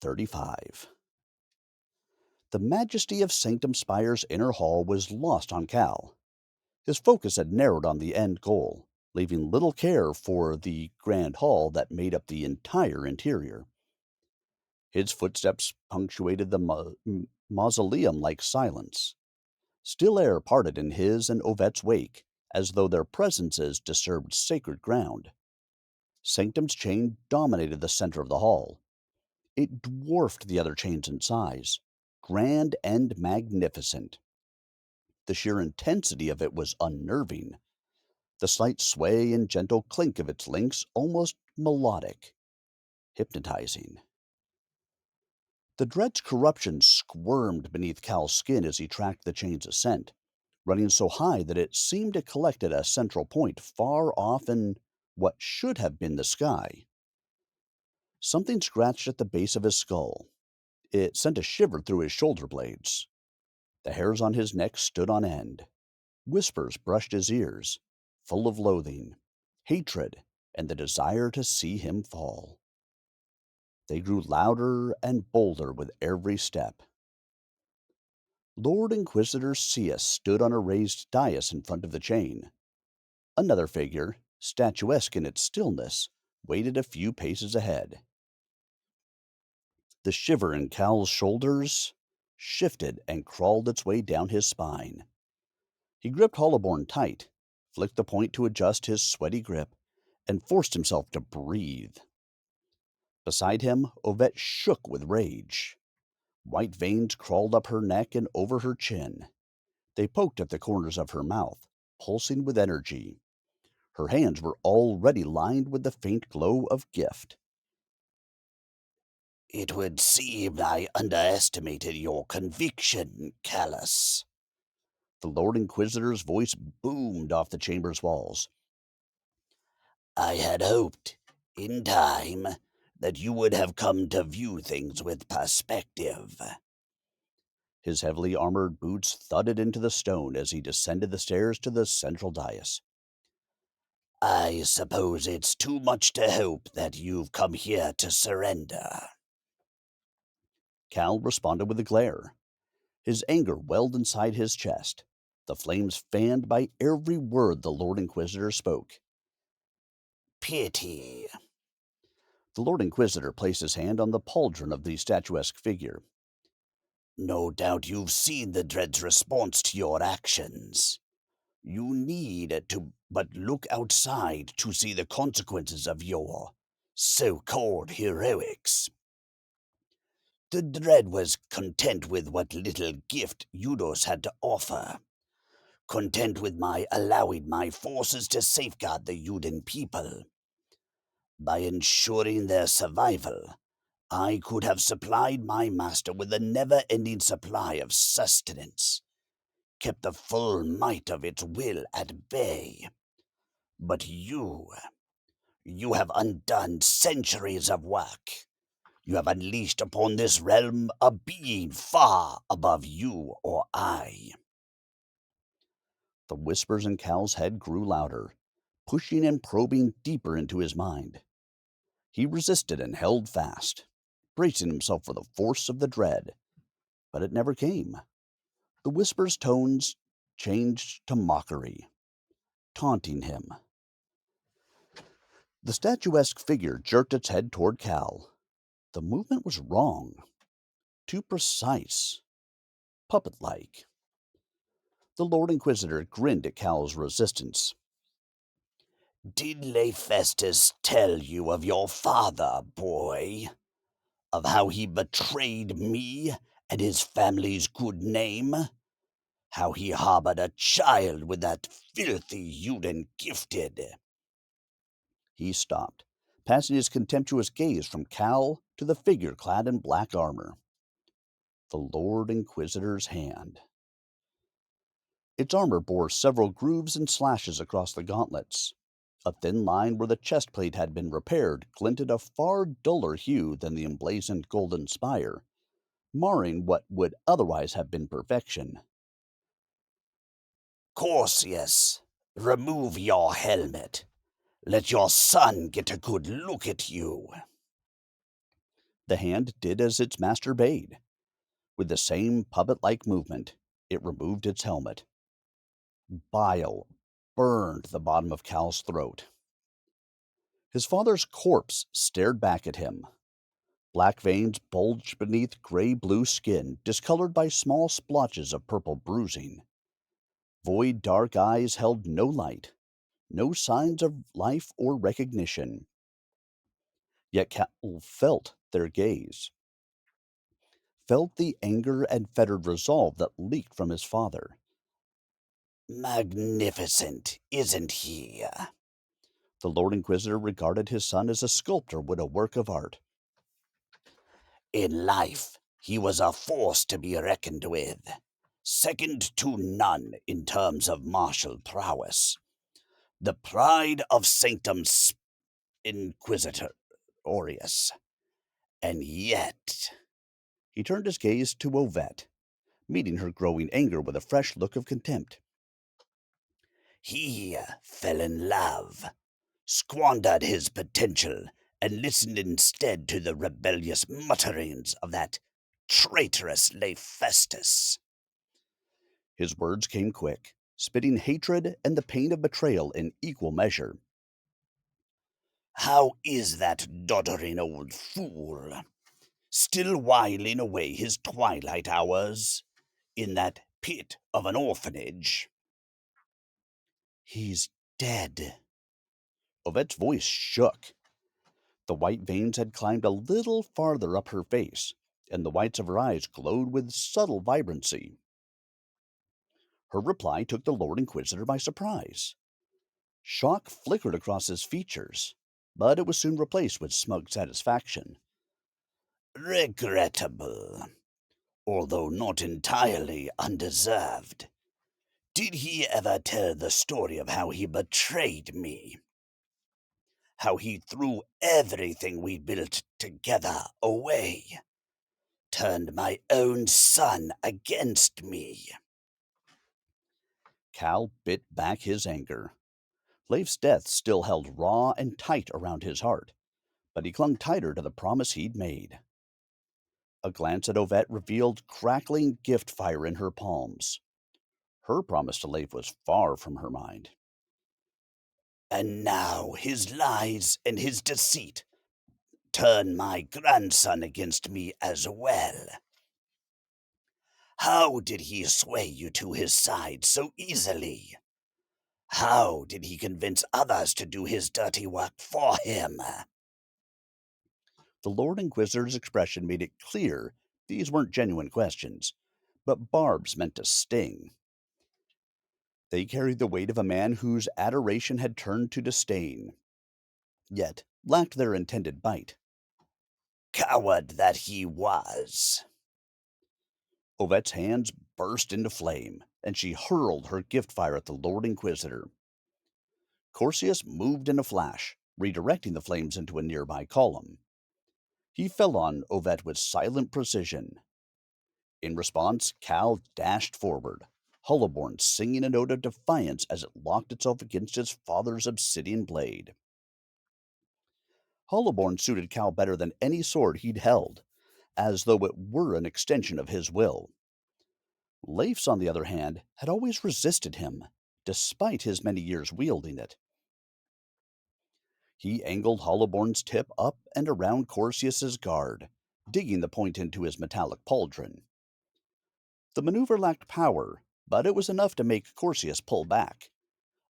35. The majesty of Sanctum Spire's inner hall was lost on Cal. His focus had narrowed on the end goal, leaving little care for the grand hall that made up the entire interior. His footsteps punctuated the mausoleum-like silence. Still air parted in his and Ovette's wake, as though their presences disturbed sacred ground. Sanctum's chain dominated the center of the hall. It dwarfed the other chains in size, grand and magnificent. The sheer intensity of it was unnerving, the slight sway and gentle clink of its links almost melodic, hypnotizing. The dread's corruption squirmed beneath Cal's skin as he tracked the chain's ascent, running so high that it seemed to collect at a central point far off in what should have been the sky. Something scratched at the base of his skull. It sent a shiver through his shoulder blades. The hairs on his neck stood on end. Whispers brushed his ears, full of loathing, hatred, and the desire to see him fall. They grew louder and bolder with every step. Lord Inquisitor Sius stood on a raised dais in front of the chain. Another figure, statuesque in its stillness, waited a few paces ahead. The shiver in Cal's shoulders shifted and crawled its way down his spine. He gripped Hollowborn tight, flicked the point to adjust his sweaty grip, and forced himself to breathe. Beside him, Ovette shook with rage. White veins crawled up her neck and over her chin. They poked at the corners of her mouth, pulsing with energy. Her hands were already lined with the faint glow of gift. It would seem I underestimated your conviction, Callus. The Lord Inquisitor's voice boomed off the chamber's walls. I had hoped, in time, that you would have come to view things with perspective. His heavily armored boots thudded into the stone as he descended the stairs to the central dais. I suppose it's too much to hope that you've come here to surrender. Cal responded with a glare. His anger welled inside his chest, the flames fanned by every word the Lord Inquisitor spoke. Pity. The Lord Inquisitor placed his hand on the pauldron of the statuesque figure. No doubt you've seen the Dread's response to your actions. You need to but look outside to see the consequences of your so-called heroics. The Dread was content with what little gift Eudos had to offer, content with my allowing my forces to safeguard the Uden people. By ensuring their survival, I could have supplied my master with a never-ending supply of sustenance, kept the full might of its will at bay. But you have undone centuries of work. You have unleashed upon this realm a being far above you or I. The whispers in Cal's head grew louder, pushing and probing deeper into his mind. He resisted and held fast, bracing himself for the force of the dread. But it never came. The whisper's tones changed to mockery, taunting him. The statuesque figure jerked its head toward Cal. The movement was wrong, too precise, puppet-like. The Lord Inquisitor grinned at Cal's resistance. Did Hephaestus tell you of your father, boy? Of how he betrayed me and his family's good name? How he harbored a child with that filthy Uden Gyfted? He stopped, passing his contemptuous gaze from Cal to the figure clad in black armor. The Lord Inquisitor's hand. Its armor bore several grooves and slashes across the gauntlets. A thin line where the chest plate had been repaired glinted a far duller hue than the emblazoned golden spire, marring what would otherwise have been perfection. Corsius, remove your helmet. Let your son get a good look at you. The hand did as its master bade. With the same puppet like movement, it removed its helmet. Bile burned the bottom of Cal's throat. His father's corpse stared back at him. Black veins bulged beneath gray blue skin, discolored by small splotches of purple bruising. Void dark eyes held no light, no signs of life or recognition. Yet Cal felt their gaze, felt the anger and fettered resolve that leaked from his father. Magnificent, isn't he? The Lord Inquisitor regarded his son as a sculptor would a work of art. In life, he was a force to be reckoned with, second to none in terms of martial prowess. The pride of Sanctum Inquisitor Aureus. And yet, He turned his gaze to Ovette, meeting her growing anger with a fresh look of contempt. he fell in love, squandered his potential, and listened instead to the rebellious mutterings of that traitorous Hephaestus. His words came quick, spitting hatred and the pain of betrayal in equal measure. How is that doddering old fool still whiling away his twilight hours in that pit of an orphanage? He's dead. Ovette's voice shook. The white veins had climbed a little farther up her face, and the whites of her eyes glowed with subtle vibrancy. Her reply took the Lord Inquisitor by surprise. Shock flickered across his features, but it was soon replaced with smug satisfaction. Regrettable, although not entirely undeserved. Did he ever tell the story of how he betrayed me? How he threw everything we built together away? Turned my own son against me? Cal bit back his anger. Leif's death still held raw and tight around his heart, but he clung tighter to the promise he'd made. A glance at Ovette revealed crackling gift fire in her palms. Her promise to Leif was far from her mind. And now his lies and his deceit turn my grandson against me as well. How did he sway you to his side so easily? How did he convince others to do his dirty work for him? The Lord Inquisitor's expression made it clear these weren't genuine questions, but barbs meant to sting. They carried the weight of a man whose adoration had turned to disdain, yet lacked their intended bite. Coward that he was. Ovette's hands burst into flame, and she hurled her gift fire at the Lord Inquisitor. Corsius moved in a flash, redirecting the flames into a nearby column. He fell on Ovette with silent precision. In response, Cal dashed forward, Hullaborn singing a note of defiance as it locked itself against his father's obsidian blade. Hullaborn suited Cal better than any sword he'd held, as though it were an extension of his will. Leif's, on the other hand, had always resisted him, despite his many years wielding it. He angled Hullaborn's tip up and around Corsius's guard, digging the point into his metallic pauldron. The maneuver lacked power, but it was enough to make Corsius pull back.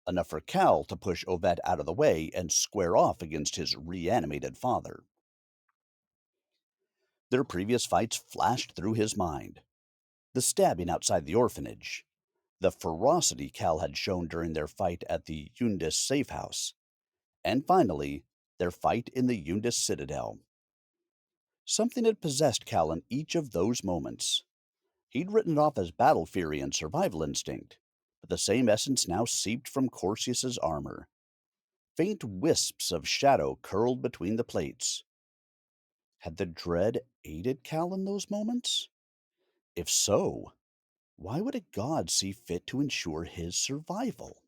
Enough for Cal to push Ovette out of the way and square off against his reanimated father. Their previous fights flashed through his mind. The stabbing outside the orphanage, the ferocity Cal had shown during their fight at the Yundis safe house, and finally, their fight in the Yundis citadel. Something had possessed Cal in each of those moments. He'd written it off as battle fury and survival instinct, but the same essence now seeped from Corsius's armor. Faint wisps of shadow curled between the plates. Had the dread aided Cal in those moments? If so, why would a god see fit to ensure his survival?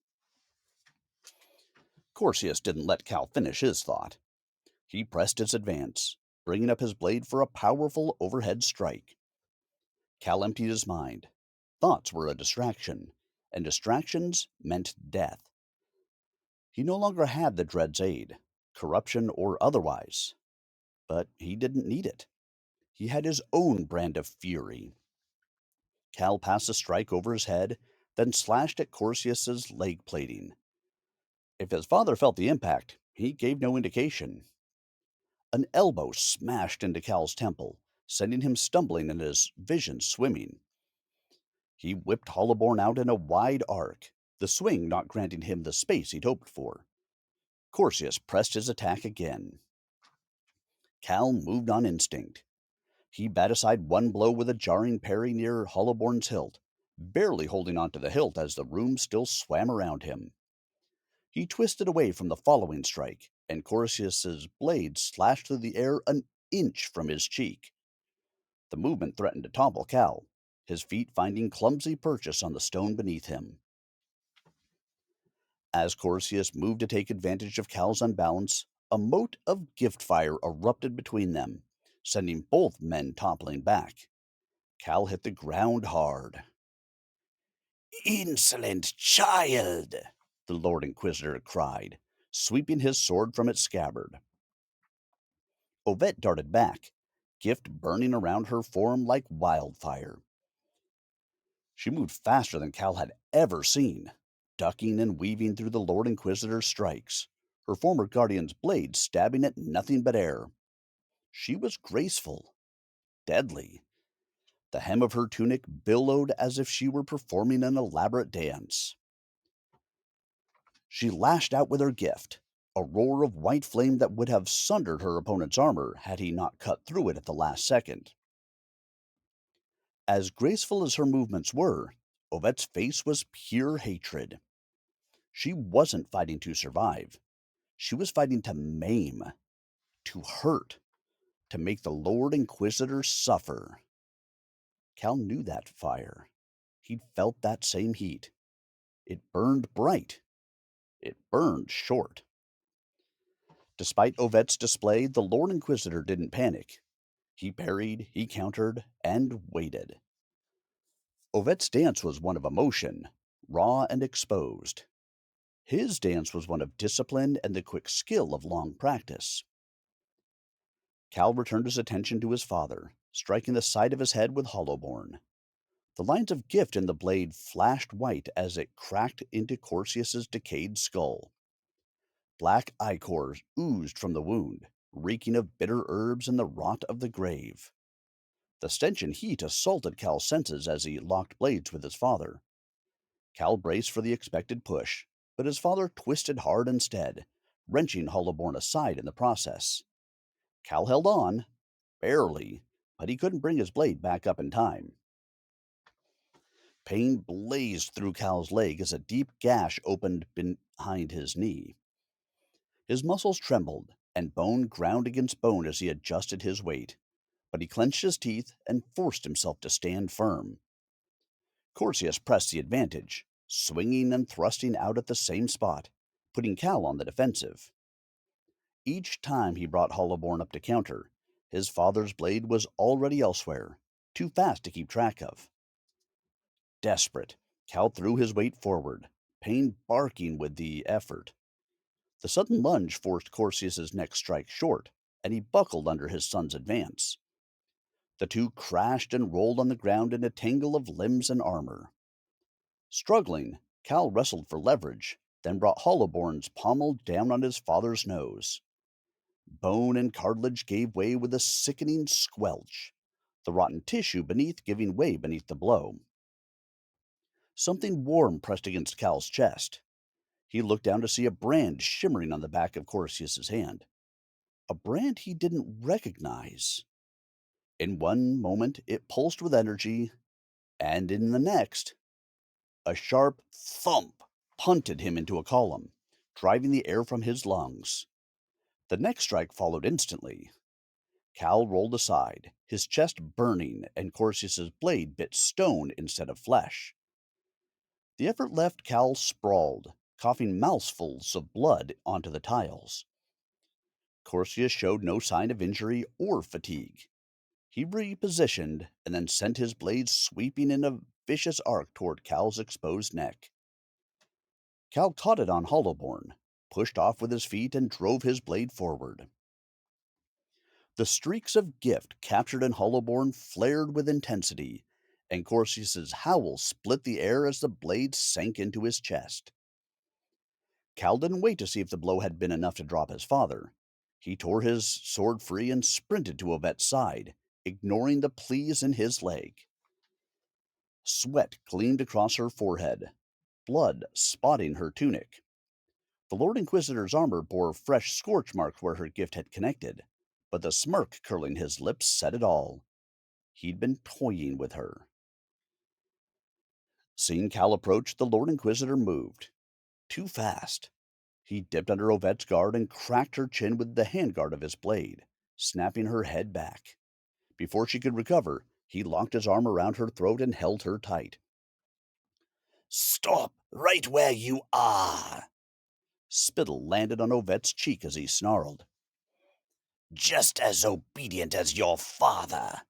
Corsius didn't let Cal finish his thought. He pressed his advance, bringing up his blade for a powerful overhead strike. Cal emptied his mind. Thoughts were a distraction, and distractions meant death. He no longer had the dread's aid, corruption or otherwise, but he didn't need it. He had his own brand of fury. Cal passed a strike over his head, then slashed at Corsius's leg plating. If his father felt the impact, he gave no indication. An elbow smashed into Cal's temple, sending him stumbling and his vision swimming. He whipped Hollowborn out in a wide arc, the swing not granting him the space he'd hoped for. Corsius pressed his attack again. Cal moved on instinct. He bat aside one blow with a jarring parry near Hollowborn's hilt, barely holding on to the hilt as the room still swam around him. He twisted away from the following strike, and Corsius's blade slashed through the air an inch from his cheek. The movement threatened to topple Cal, his feet finding clumsy purchase on the stone beneath him. As Corsius moved to take advantage of Cal's unbalance, a mote of gift fire erupted between them, sending both men toppling back. Cal hit the ground hard. Insolent child! The Lord Inquisitor cried, sweeping his sword from its scabbard. Ovette darted back, gift burning around her form like wildfire. She moved faster than Cal had ever seen, ducking and weaving through the Lord Inquisitor's strikes, her former guardian's blade stabbing at nothing but air. She was graceful, deadly. The hem of her tunic billowed as if she were performing an elaborate dance. She lashed out with her gift, a roar of white flame that would have sundered her opponent's armor had he not cut through it at the last second. As graceful as her movements were, Ovette's face was pure hatred. She wasn't fighting to survive. She was fighting to maim, to hurt, to make the Lord Inquisitor suffer. Cal knew that fire. He'd felt that same heat. It burned bright. It burned short. Despite Ovette's display, the Lord Inquisitor didn't panic. He parried, he countered, and waited. Ovette's dance was one of emotion, raw and exposed. His dance was one of discipline and the quick skill of long practice. Cal returned his attention to his father, striking the side of his head with Hollowborn. The lines of gift in the blade flashed white as it cracked into Corsius's decayed skull. Black ichor oozed from the wound, reeking of bitter herbs and the rot of the grave. The stench and heat assaulted Cal's senses as he locked blades with his father. Cal braced for the expected push, but his father twisted hard instead, wrenching Hollowborn aside in the process. Cal held on, barely, but he couldn't bring his blade back up in time. Pain blazed through Cal's leg as a deep gash opened behind his knee. His muscles trembled, and bone ground against bone as he adjusted his weight, but he clenched his teeth and forced himself to stand firm. Corsius pressed the advantage, swinging and thrusting out at the same spot, putting Cal on the defensive. Each time he brought Hollowborn up to counter, his father's blade was already elsewhere, too fast to keep track of. Desperate, Cal threw his weight forward, pain barking with the effort. The sudden lunge forced Corsius's next strike short, and he buckled under his son's advance. The two crashed and rolled on the ground in a tangle of limbs and armor. Struggling, Cal wrestled for leverage, then brought Hollowborn's pommel down on his father's nose. Bone and cartilage gave way with a sickening squelch, the rotten tissue beneath giving way beneath the blow. Something warm pressed against Cal's chest. He looked down to see a brand shimmering on the back of Corsius's hand. A brand he didn't recognize. In one moment it pulsed with energy, and in the next, a sharp thump punted him into a column, driving the air from his lungs. The next strike followed instantly. Cal rolled aside, his chest burning, and Corsius's blade bit stone instead of flesh. The effort left Cal sprawled, coughing mouthfuls of blood onto the tiles. Corsius showed no sign of injury or fatigue. He repositioned and then sent his blade sweeping in a vicious arc toward Cal's exposed neck. Cal caught it on Hollowborn, pushed off with his feet, and drove his blade forward. The streaks of gift captured in Hollowborn flared with intensity, and Corsius's howl split the air as the blade sank into his chest. Cal didn't wait to see if the blow had been enough to drop his father. He tore his sword free and sprinted to Yvette's side, ignoring the pleas in his leg. Sweat gleamed across her forehead, blood spotting her tunic. The Lord Inquisitor's armor bore fresh scorch marks where her gift had connected, but the smirk curling his lips said it all. He'd been toying with her. Seeing Cal approach, the Lord Inquisitor moved. Too fast. He dipped under Yvette's guard and cracked her chin with the handguard of his blade, snapping her head back. Before she could recover, he locked his arm around her throat and held her tight. Stop right where you are. Spittle landed on Yvette's cheek as he snarled. Just as obedient as your father,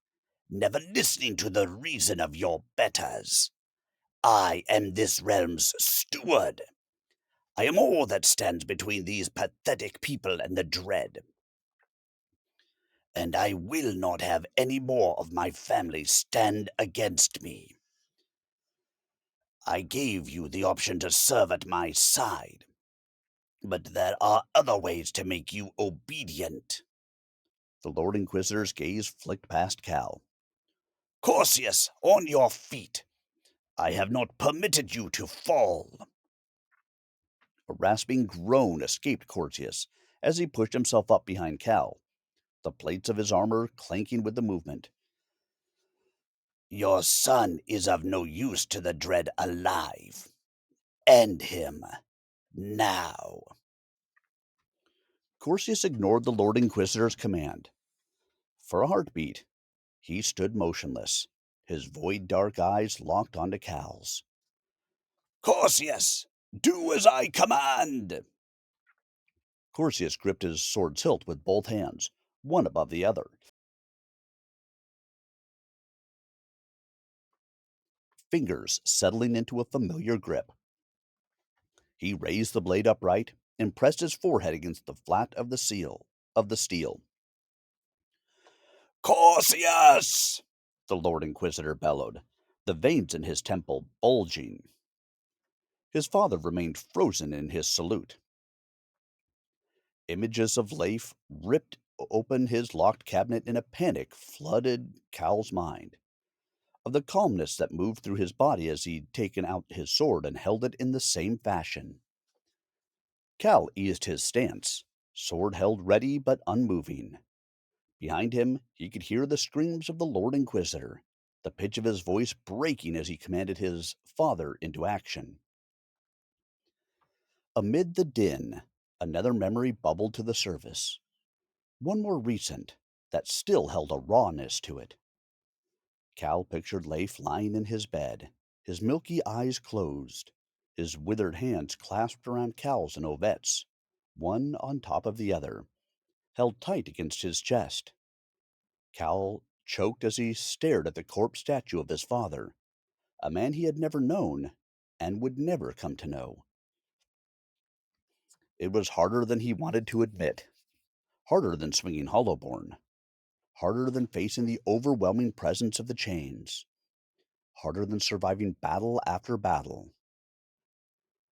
never listening to the reason of your betters. I am this realm's steward. I am all that stands between these pathetic people and the dread. And I will not have any more of my family stand against me. I gave you the option to serve at my side, but there are other ways to make you obedient. The Lord Inquisitor's gaze flicked past Cal. Corsius, on your feet. I have not permitted you to fall. A rasping groan escaped Corsius as he pushed himself up behind Cal, the plates of his armor clanking with the movement. Your son is of no use to the dread alive. End him. Now. Corsius ignored the Lord Inquisitor's command. For a heartbeat, he stood motionless, his void dark eyes locked onto Cal's. Corsius, do as I command. Corsius gripped his sword's hilt with both hands, one above the other. Fingers settling into a familiar grip. He raised the blade upright and pressed his forehead against the flat of the steel. Corsius! The Lord Inquisitor bellowed, the veins in his temple bulging. His father remained frozen in his salute. Images of Leif ripped open his locked cabinet in a panic flooded Cal's mind. Of the calmness that moved through his body as he'd taken out his sword and held it in the same fashion. Cal eased his stance, sword held ready but unmoving. Behind him, he could hear the screams of the Lord Inquisitor, the pitch of his voice breaking as he commanded his father into action. Amid the din, another memory bubbled to the surface. One more recent, that still held a rawness to it. Cal pictured Leif lying in his bed, his milky eyes closed, his withered hands clasped around Cal's and Yvette's, one on top of the other, held tight against his chest. Cal choked as he stared at the corpse statue of his father, a man he had never known and would never come to know. It was harder than he wanted to admit, harder than swinging Hollowborn, harder than facing the overwhelming presence of the chains, harder than surviving battle after battle.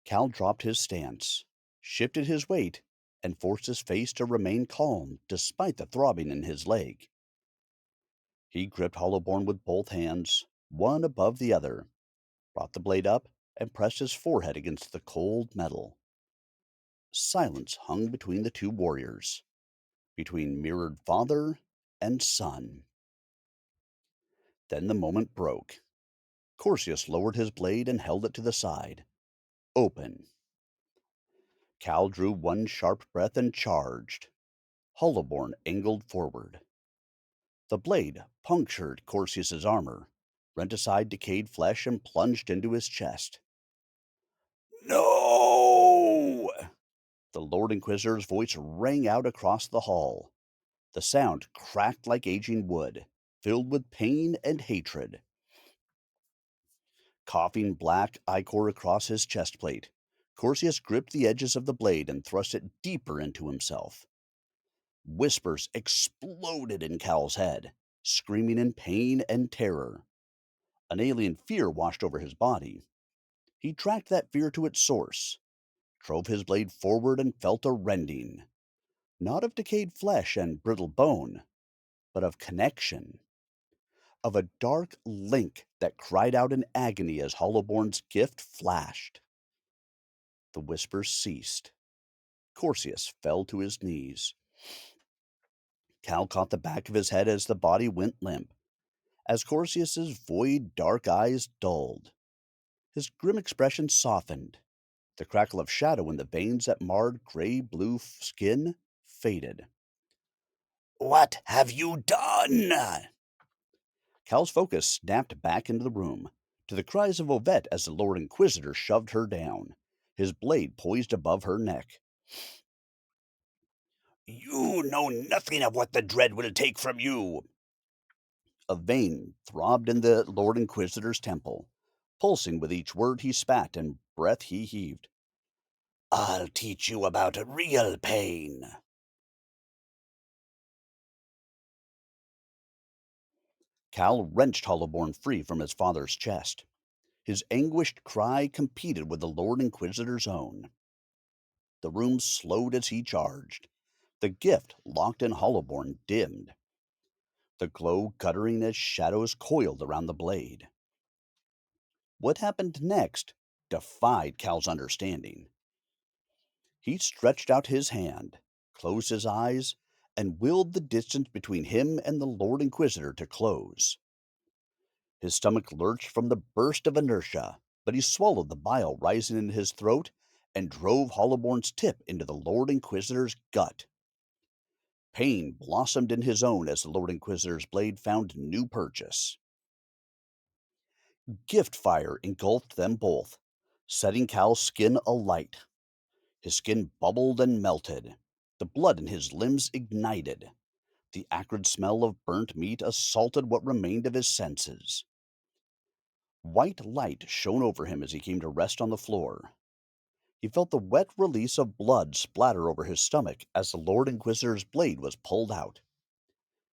Cal dropped his stance, shifted his weight, and forced his face to remain calm despite the throbbing in his leg. He gripped Hollowborn with both hands, one above the other, brought the blade up, and pressed his forehead against the cold metal. Silence hung between the two warriors, between mirrored father and son. Then the moment broke. Corsius lowered his blade and held it to the side, open. Cal drew one sharp breath and charged. Hollowborn angled forward. The blade punctured Corsius's armor, rent aside decayed flesh, and plunged into his chest. No! The Lord Inquisitor's voice rang out across the hall. The sound cracked like aging wood, filled with pain and hatred. Coughing black ichor across his chest plate, Corsius gripped the edges of the blade and thrust it deeper into himself. Whispers exploded in Cal's head, screaming in pain and terror. An alien fear washed over his body. He tracked that fear to its source, drove his blade forward, and felt a rending, not of decayed flesh and brittle bone, but of connection, of a dark link that cried out in agony as Hollowborn's gift flashed. The whispers ceased. Corsius fell to his knees. Cal caught the back of his head as the body went limp, as Corsius's void, dark eyes dulled. His grim expression softened. The crackle of shadow in the veins that marred gray blue skin faded. What have you done? Cal's focus snapped back into the room, to the cries of Ovette as the Lord Inquisitor shoved her down, his blade poised above her neck. You know nothing of what the dread will take from you. A vein throbbed in the Lord Inquisitor's temple, pulsing with each word he spat and breath he heaved. I'll teach you about real pain. Cal wrenched Hollowborn free from his father's chest. His anguished cry competed with the Lord Inquisitor's own. The room slowed as he charged. The gift locked in Hollowborn dimmed, the glow guttering as shadows coiled around the blade. What happened next defied Cal's understanding. He stretched out his hand, closed his eyes, and willed the distance between him and the Lord Inquisitor to close. His stomach lurched from the burst of inertia, but he swallowed the bile rising in his throat and drove Hollowborn's tip into the Lord Inquisitor's gut. Pain blossomed in his own as the Lord Inquisitor's blade found new purchase. Gift fire engulfed them both, setting Cal's skin alight. His skin bubbled and melted. The blood in his limbs ignited. The acrid smell of burnt meat assaulted what remained of his senses. White light shone over him as he came to rest on the floor. He felt the wet release of blood splatter over his stomach as the Lord Inquisitor's blade was pulled out.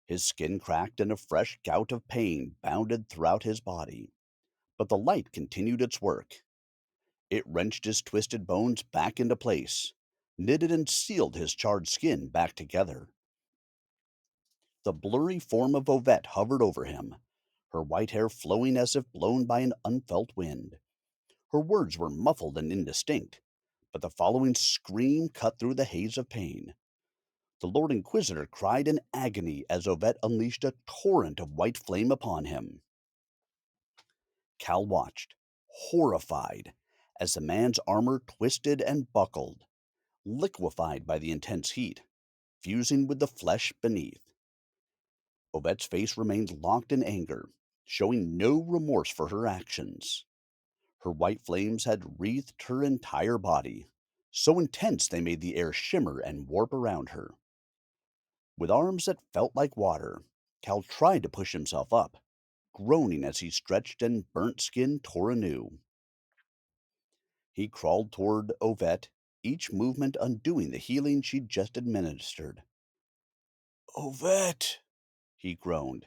His skin cracked and a fresh gout of pain bounded throughout his body. But the light continued its work. It wrenched his twisted bones back into place, knitted and sealed his charred skin back together. The blurry form of Ovette hovered over him, her white hair flowing as if blown by an unfelt wind. Her words were muffled and indistinct, but the following scream cut through the haze of pain. The Lord Inquisitor cried in agony as Ovette unleashed a torrent of white flame upon him. Cal watched, horrified, as the man's armor twisted and buckled, liquefied by the intense heat, fusing with the flesh beneath. Ovette's face remained locked in anger, showing no remorse for her actions. Her white flames had wreathed her entire body, so intense they made the air shimmer and warp around her. With arms that felt like water, Cal tried to push himself up, groaning as he stretched and burnt skin tore anew. He crawled toward Ovette, each movement undoing the healing she'd just administered. "Ovette!" he groaned,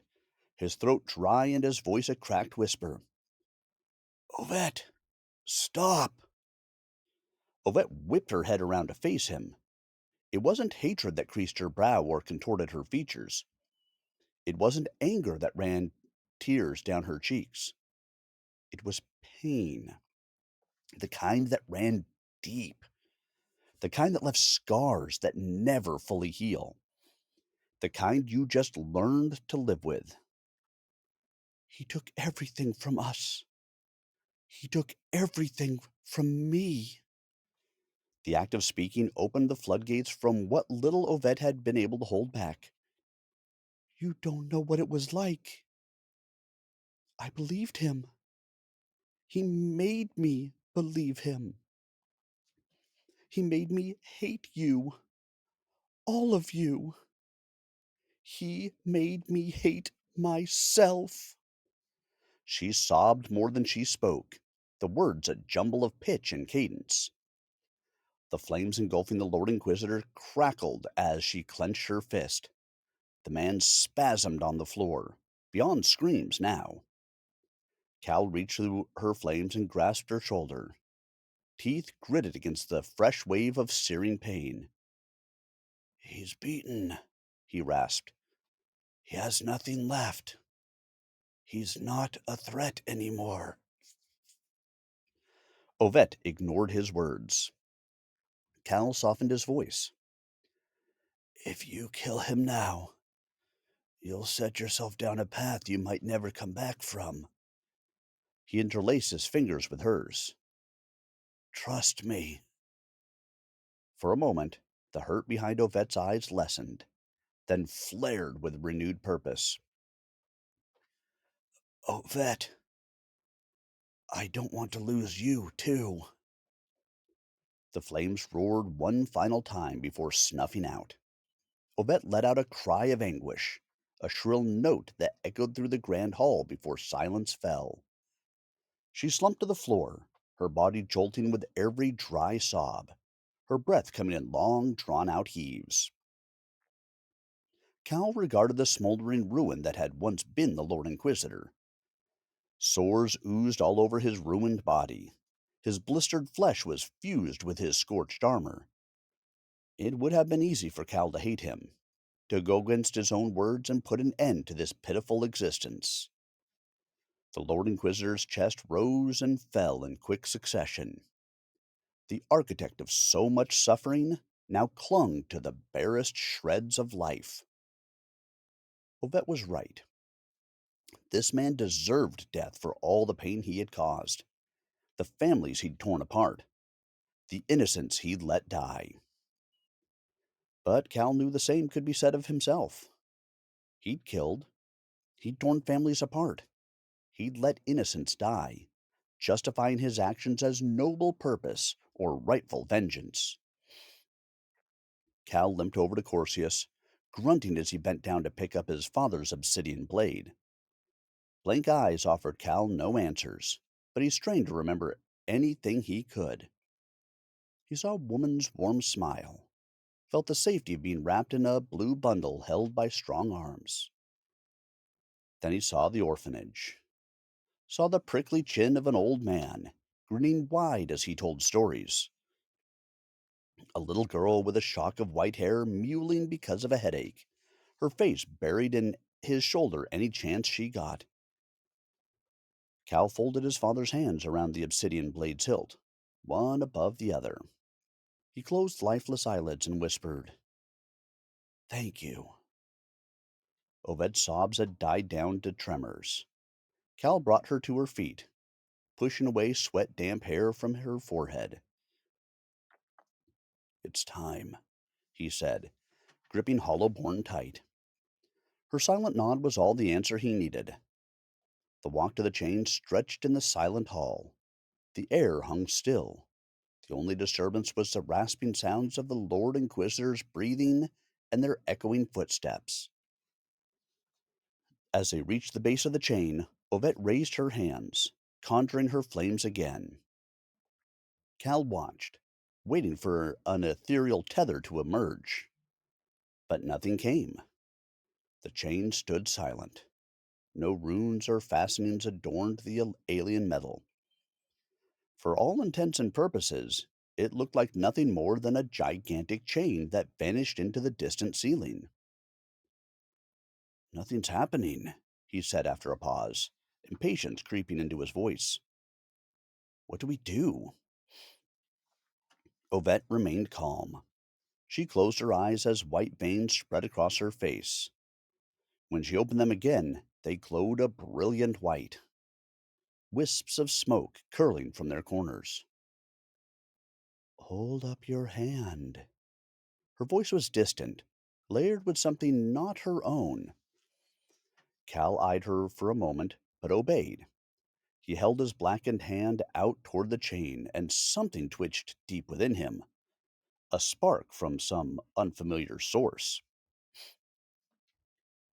his throat dry and his voice a cracked whisper. "Ovette! Stop!" Ovette whipped her head around to face him. It wasn't hatred that creased her brow or contorted her features. It wasn't anger that ran tears down her cheeks. It was pain, the kind that ran deep, the kind that left scars that never fully heal, the kind you just learned to live with. He took everything from us. He took everything from me. The act of speaking opened the floodgates from what little Ovette had been able to hold back. You don't know what it was like. I believed him. He made me believe him. He made me hate you, all of you. He made me hate myself." She sobbed more than she spoke, the words a jumble of pitch and cadence. The flames engulfing the Lord Inquisitor crackled as she clenched her fist. The man spasmed on the floor, beyond screams now. Cal reached through her flames and grasped her shoulder. Teeth gritted against the fresh wave of searing pain. "He's beaten," he rasped. "He has nothing left. He's not a threat anymore." Ovette ignored his words. Cal softened his voice. "If you kill him now, you'll set yourself down a path you might never come back from." He interlaced his fingers with hers. "Trust me." For a moment, the hurt behind Ovette's eyes lessened, then flared with renewed purpose. "Ovette, I don't want to lose you, too." The flames roared one final time before snuffing out. Ovette let out a cry of anguish, a shrill note that echoed through the grand hall before silence fell. She slumped to the floor, her body jolting with every dry sob, her breath coming in long, drawn-out heaves. Cal regarded the smoldering ruin that had once been the Lord Inquisitor. Sores oozed all over his ruined body. His blistered flesh was fused with his scorched armor. It would have been easy for Cal to hate him, to go against his own words and put an end to this pitiful existence. The Lord Inquisitor's chest rose and fell in quick succession. The architect of so much suffering now clung to the barest shreds of life. Ovette was right. This man deserved death for all the pain he had caused, the families he'd torn apart, the innocents he'd let die. But Cal knew the same could be said of himself. He'd killed, he'd torn families apart, he'd let innocents die, justifying his actions as noble purpose or rightful vengeance. Cal limped over to Corsius, grunting as he bent down to pick up his father's obsidian blade. Blank eyes offered Cal no answers, but he strained to remember anything he could. He saw a woman's warm smile, felt the safety of being wrapped in a blue bundle held by strong arms. Then he saw the orphanage, saw the prickly chin of an old man, grinning wide as he told stories. A little girl with a shock of white hair mewling because of a headache, her face buried in his shoulder any chance she got. Cal folded his father's hands around the obsidian blade's hilt, one above the other. He closed lifeless eyelids and whispered, "Thank you." Oved's sobs had died down to tremors. Cal brought her to her feet, pushing away sweat-damp hair from her forehead. "It's time," he said, gripping Hollowborn tight. Her silent nod was all the answer he needed. The walk to the chain stretched in the silent hall. The air hung still. The only disturbance was the rasping sounds of the Lord Inquisitor's breathing and their echoing footsteps. As they reached the base of the chain, Ovette raised her hands, conjuring her flames again. Cal watched, waiting for an ethereal tether to emerge. But nothing came. The chain stood silent. No runes or fastenings adorned the alien metal. For all intents and purposes, it looked like nothing more than a gigantic chain that vanished into the distant ceiling. "Nothing's happening," he said after a pause, impatience creeping into his voice. "What do we do?" Ovette remained calm. She closed her eyes as white veins spread across her face. When she opened them again, they glowed a brilliant white, wisps of smoke curling from their corners. "Hold up your hand." Her voice was distant, layered with something not her own. Cal eyed her for a moment, but obeyed. He held his blackened hand out toward the chain, and something twitched deep within him. a spark from some unfamiliar source.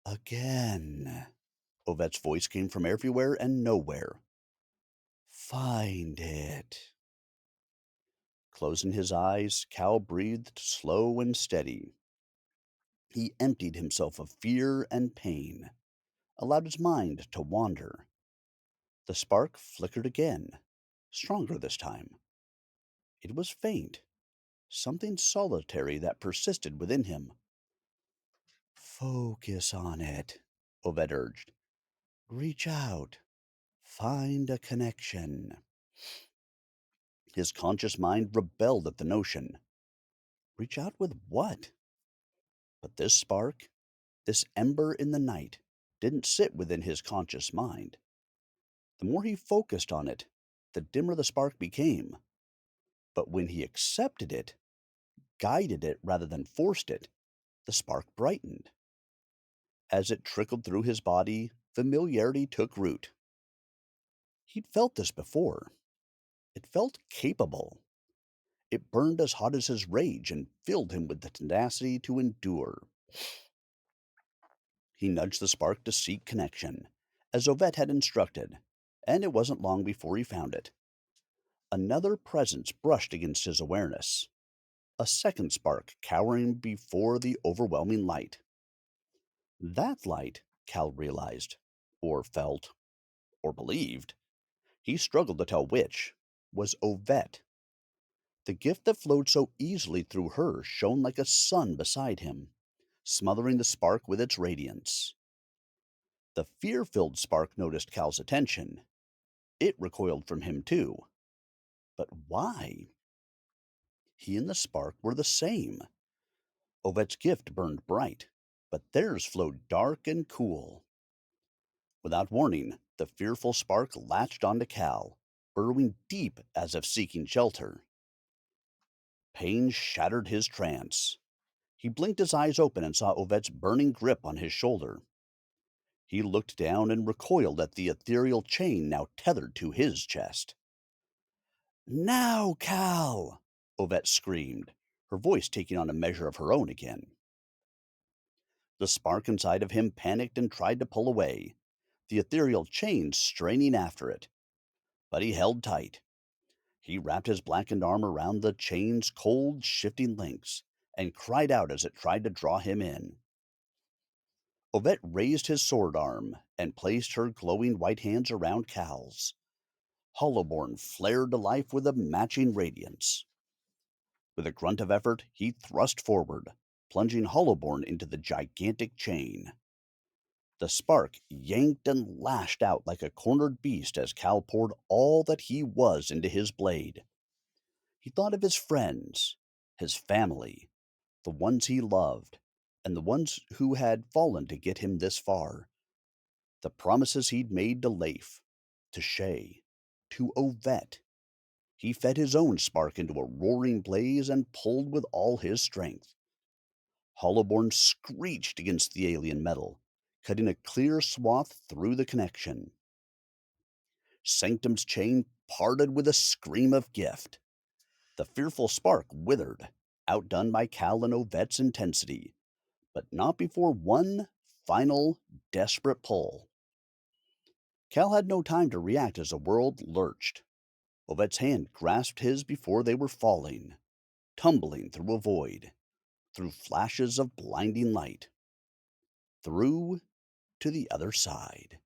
Again. Ovet's voice came from everywhere and nowhere. Find it. Closing his eyes, Cal breathed slow and steady. He emptied himself of fear and pain, allowed his mind to wander. The spark flickered again, stronger this time. It was faint, something solitary that persisted within him. Focus on it, Ovet urged. Reach out. Find a connection. His conscious mind rebelled at the notion. Reach out with what? But this spark, this ember in the night, didn't sit within his conscious mind. The more he focused on it, the dimmer the spark became. But when he accepted it, guided it rather than forced it, the spark brightened. As it trickled through his body, familiarity took root. He'd felt this before. It felt capable. It burned as hot as his rage and filled him with the tenacity to endure. He nudged the spark to seek connection, as Ovet had instructed, and it wasn't long before he found it. Another presence brushed against his awareness. A second spark cowering before the overwhelming light. That light, Cal realized, or felt, or believed, he struggled to tell which, was Ovet. The gift that flowed so easily through her shone like a sun beside him, smothering the spark with its radiance. The fear-filled spark noticed Cal's attention. It recoiled from him too. But why? He and the spark were the same. Ovet's gift burned bright, but theirs flowed dark and cool. Without warning, the fearful spark latched onto Cal, burrowing deep as if seeking shelter. Pain shattered his trance. He blinked his eyes open and saw Ovet's burning grip on his shoulder. He looked down and recoiled at the ethereal chain now tethered to his chest. Now, Cal! Ovet screamed, her voice taking on a measure of her own again. The spark inside of him panicked and tried to pull away, the ethereal chain straining after it. But he held tight. He wrapped his blackened arm around the chain's cold, shifting links and cried out as it tried to draw him in. Ovet raised his sword arm and placed her glowing white hands around Cal's. Hollowborn flared to life with a matching radiance. With a grunt of effort, he thrust forward, plunging Hollowborn into the gigantic chain. The spark yanked and lashed out like a cornered beast as Cal poured all that he was into his blade. He thought of his friends, his family, the ones he loved, and the ones who had fallen to get him this far. The promises he'd made to Leif, to Shay, to Ovet. He fed his own spark into a roaring blaze and pulled with all his strength. Hollowborn screeched against the alien metal, cutting a clear swath through the connection. Sanctum's chain parted with a scream of gift. The fearful spark withered, outdone by Cal and Ovet's intensity, but not before one final, desperate pull. Cal had no time to react as the world lurched. Ovet's hand grasped his before they were falling, tumbling through a void, through flashes of blinding light, through to the other side.